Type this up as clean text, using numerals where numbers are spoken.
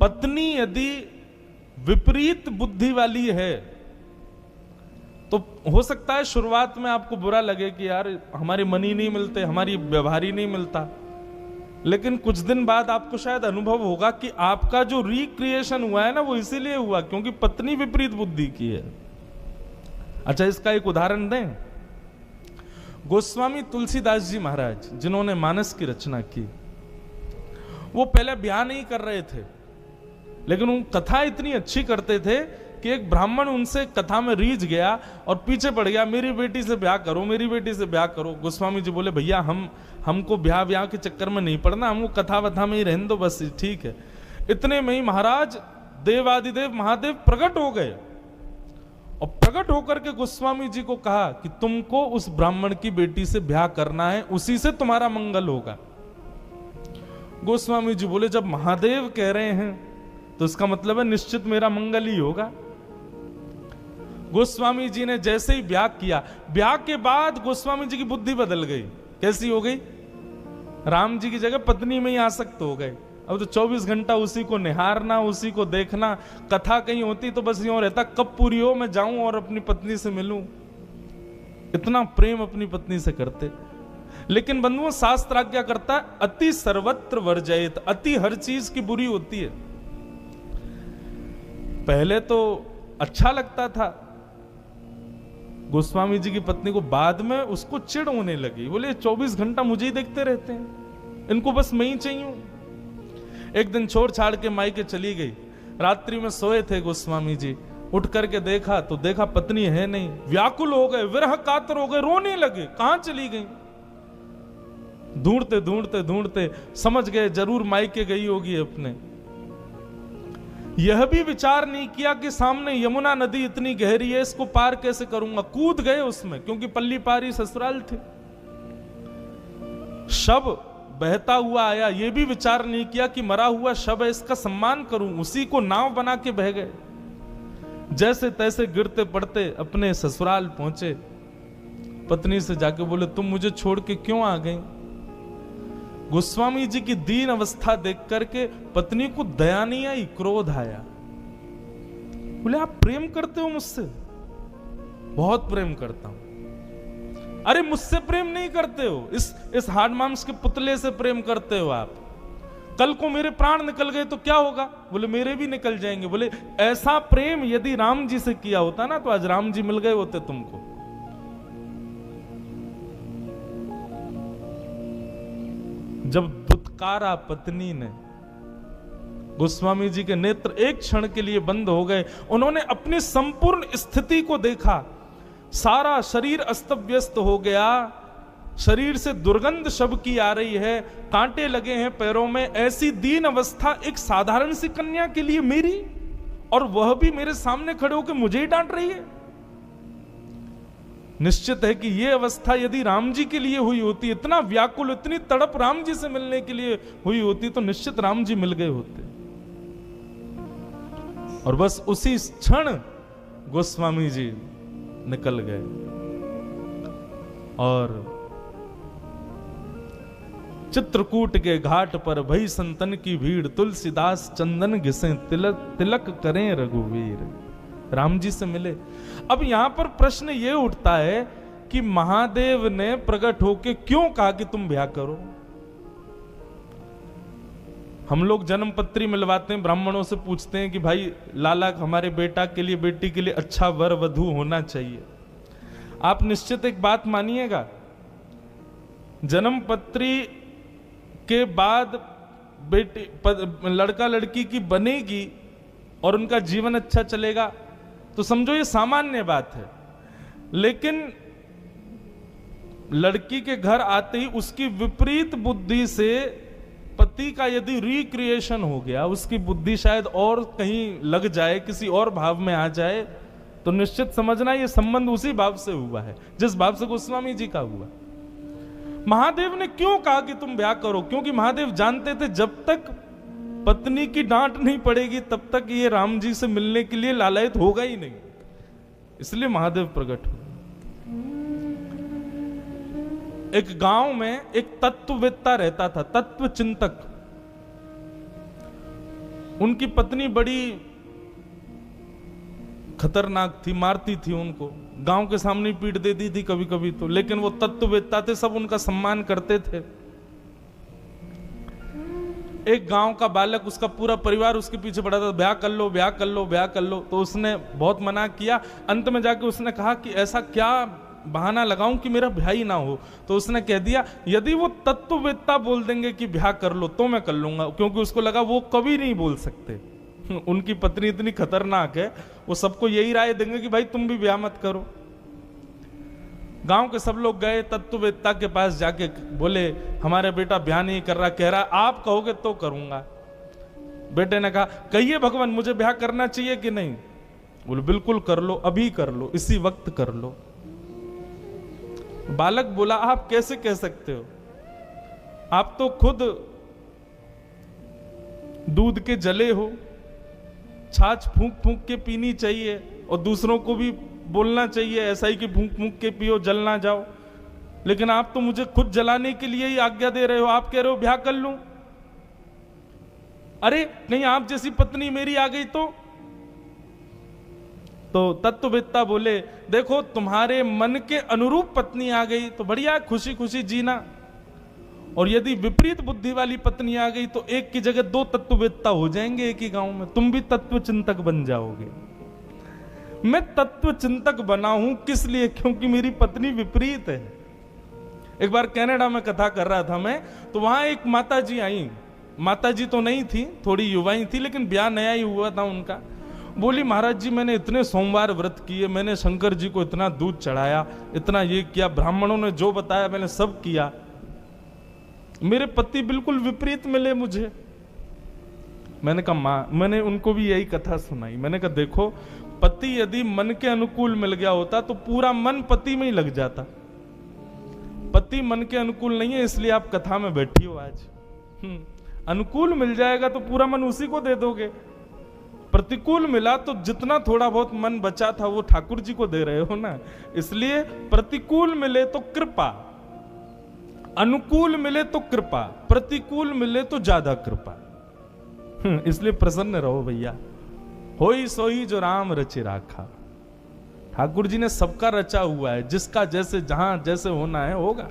पत्नी यदि विपरीत बुद्धि वाली है तो हो सकता है शुरुआत में आपको बुरा लगे कि यार हमारे मन ही नहीं मिलते, हमारी व्यवहार ही नहीं मिलता, लेकिन कुछ दिन बाद आपको शायद अनुभव होगा कि आपका जो रिक्रिएशन हुआ है ना वो इसीलिए हुआ क्योंकि पत्नी विपरीत बुद्धि की है। अच्छा, इसका एक उदाहरण दें। गोस्वामी तुलसीदास जी महाराज जिन्होंने मानस की रचना की, वो पहले ब्याह नहीं कर रहे थे, लेकिन वो कथा इतनी अच्छी करते थे कि एक ब्राह्मण उनसे कथा में रीझ गया और पीछे पड़ गया, मेरी बेटी से ब्याह करो, मेरी बेटी से ब्याह करो। गोस्वामी जी बोले, भैया हमको ब्याह के चक्कर में नहीं पड़ना, हमको कथा वथा में ही रहने दो बस, ठीक है। इतने में ही महाराज देवादिदेव महादेव प्रकट हो गए और प्रकट होकर के गोस्वामी जी को कहा कि तुमको उस ब्राह्मण की बेटी से ब्याह करना है, उसी से तुम्हारा मंगल होगा। गोस्वामी जी बोले, जब महादेव कह रहे हैं तो इसका मतलब है निश्चित मेरा मंगल ही होगा। गोस्वामी जी ने जैसे ही ब्याह किया, ब्याह के बाद गोस्वामी जी की बुद्धि बदल गई। कैसी हो गई? राम जी की जगह पत्नी में ही आसक्त हो गए। अब तो 24 घंटा उसी को निहारना, उसी को देखना। कथा कहीं होती तो बस यूं रहता, कब पूरी हो मैं जाऊं और अपनी पत्नी से मिलूं। इतना प्रेम अपनी पत्नी से करते। लेकिन बंधुओं, शास्त्र आज्ञा करता है अति सर्वत्र वर्जयेत, अति हर चीज की बुरी होती है। पहले तो अच्छा लगता था गोस्वामी जी की पत्नी को, बाद में उसको चिढ़ होने लगी। बोले 24 घंटा मुझे ही देखते रहते हैं, इनको बस मैं ही चाहिए। एक दिन छोड़ छाड़ के मायके चली गई। रात्रि में सोए थे गोस्वामी जी, उठ करके देखा तो देखा पत्नी है नहीं। व्याकुल हो गए, विरह कातर हो गए, रोने लगे, कहां चली गई। ढूंढते ढूंढते ढूंढते समझ गए जरूर मायके गई होगी अपने। यह भी विचार नहीं किया कि सामने यमुना नदी इतनी गहरी है, इसको पार कैसे करूंगा। कूद गए उसमें, क्योंकि पल्ली पारी ससुराल थे। शव बहता हुआ आया, यह भी विचार नहीं किया कि मरा हुआ शव है, इसका सम्मान करूं, उसी को नाव बना के बह गए। जैसे तैसे गिरते पड़ते अपने ससुराल पहुंचे। पत्नी से जाके बोले, तुम मुझे छोड़ के क्यों आ गई। गोस्वामी जी की दीन अवस्था देख करके पत्नी को दया नहीं आई, क्रोध आया। बोले, आप प्रेम करते हो मुझसे? बहुत प्रेम करता हूं। अरे मुझसे प्रेम नहीं करते हो, इस हाड मांस के पुतले से प्रेम करते हो आप। कल को मेरे प्राण निकल गए तो क्या होगा? बोले, मेरे भी निकल जाएंगे। बोले, ऐसा प्रेम यदि राम जी से किया होता ना तो आज राम जी मिल गए होते तुमको। जब दुत्कारा पत्नी ने, गोस्वामी जी के नेत्र एक क्षण के लिए बंद हो गए। उन्होंने अपनी संपूर्ण स्थिति को देखा। सारा शरीर अस्त व्यस्त हो गया, शरीर से दुर्गंध शव की आ रही है, कांटे लगे हैं पैरों में। ऐसी दीन अवस्था एक साधारण सी कन्या के लिए मेरी, और वह भी मेरे सामने खड़े होकर मुझे ही डांट रही है। निश्चित है कि यह अवस्था यदि राम जी के लिए हुई होती, इतना व्याकुल, इतनी तड़प राम जी से मिलने के लिए हुई होती, तो निश्चित राम जी मिल गए होते। और बस उसी क्षण गोस्वामी जी निकल गए और चित्रकूट के घाट पर भई संतन की भीड़, तुलसीदास चंदन घिसे, तिलक तिलक करें रघुवीर। राम जी से मिले। अब यहां पर प्रश्न यह उठता है कि महादेव ने प्रकट होकर क्यों कहा कि तुम ब्याह करो। हम लोग जन्म पत्री मिलवाते हैं, ब्राह्मणों से पूछते हैं कि भाई लाला हमारे बेटा के लिए, बेटी के लिए अच्छा वर वधू होना चाहिए। आप निश्चित एक बात मानिएगा, जन्म पत्री के बाद बेटी लड़का लड़की की बनेगी और उनका जीवन अच्छा चलेगा तो समझो ये सामान्य बात है। लेकिन लड़की के घर आते ही उसकी विपरीत बुद्धि से पति का यदि रिक्रिएशन हो गया, उसकी बुद्धि शायद और कहीं लग जाए, किसी और भाव में आ जाए, तो निश्चित समझना ये संबंध उसी भाव से हुआ है जिस भाव से गोस्वामी जी का हुआ। महादेव ने क्यों कहा कि तुम ब्याह करो? क्योंकि महादेव जानते थे जब तक पत्नी की डांट नहीं पड़ेगी तब तक ये राम जी से मिलने के लिए लालायित होगा ही नहीं। इसलिए महादेव प्रकट हुए। एक गांव में एक तत्ववेत्ता रहता था, तत्व चिंतक। उनकी पत्नी बड़ी खतरनाक थी, मारती थी उनको, गांव के सामने पीट देती थी कभी कभी तो, लेकिन वो तत्ववेत्ता थे, सब उनका सम्मान करते थे। एक गांव का बालक, उसका पूरा परिवार उसके पीछे पड़ा था, ब्याह कर लो, ब्याह कर लो, ब्याह कर लो। तो उसने बहुत मना किया। अंत में जाके उसने कहा कि ऐसा क्या बहाना लगाऊं कि मेरा ब्याह ही ना हो। तो उसने कह दिया, यदि वो तत्ववेत्ता बोल देंगे कि ब्याह कर लो तो मैं कर लूंगा, क्योंकि उसको लगा वो कभी नहीं बोल सकते। उनकी पत्नी इतनी खतरनाक है, वो सबको यही राय देंगे कि भाई तुम भी ब्याह मत करो। गांव के सब लोग गए तत्ववेत्ता के पास, जाके बोले हमारा बेटा ब्याह नहीं कर रहा, कह रहा आप कहोगे तो करूंगा। बेटे ने कहा, कहिए भगवान मुझे ब्याह करना चाहिए कि नहीं? बोले बिल्कुल कर लो, अभी कर लो, इसी वक्त कर लो। बालक बोला, आप कैसे कह सकते हो? आप तो खुद दूध के जले हो, छाछ फूंक फूंक के पीनी चाहिए और दूसरों को भी बोलना चाहिए ऐसा ही कि फूंक फूंक के पियो, जल ना जाओ। लेकिन आप तो मुझे खुद जलाने के लिए ही आज्ञा दे रहे हो, आप कह रहे हो ब्याह कर लूं। अरे नहीं आप जैसी पत्नी मेरी आ गई तो तत्ववेत्ता बोले, देखो तुम्हारे मन के अनुरूप पत्नी आ गई तो बढ़िया, खुशी खुशी जीना, और यदि विपरीत बुद्धि वाली पत्नी आ गई तो एक की जगह दो तत्ववेत्ता हो जाएंगे एक ही गांव में, तुम भी तत्व चिंतक बन जाओगे। मैं तत्व चिंतक बना हूं किस लिए? क्योंकि मेरी पत्नी विपरीत है। एक बार कनाडा में कथा कर रहा था मैं, तो वहां एक माता जी आई। माता जी तो नहीं थी, थोड़ी युवाई थी, लेकिन ब्याह नया ही हुआ था उनका। बोली, महाराज जी मैंने इतने सोमवार व्रत किए, मैंने शंकर जी को इतना दूध चढ़ाया, इतना ये किया, ब्राह्मणों ने जो बताया मैंने सब किया, मेरे पति बिल्कुल विपरीत मिले मुझे। मैंने कहा मां, मैंने उनको भी यही कथा सुनाई। मैंने कहा देखो, पति यदि मन के अनुकूल मिल गया होता तो पूरा मन पति में ही लग जाता। पति मन के अनुकूल नहीं है, इसलिए आप कथा में बैठी हो आज। अनुकूल मिल जाएगा तो पूरा मन उसी को दे दोगे। प्रतिकूल मिला तो जितना थोड़ा बहुत मन बचा था वो ठाकुर जी को दे रहे हो ना। इसलिए प्रतिकूल मिले तो कृपा, अनुकूल मिले तो कृपा, प्रतिकूल मिले तो ज्यादा कृपा। इसलिए प्रसन्न रहो भैया। होई सोई जो राम रचे राखा। ठाकुर जी ने सबका रचा हुआ है, जिसका जैसे जहां जैसे होना है होगा।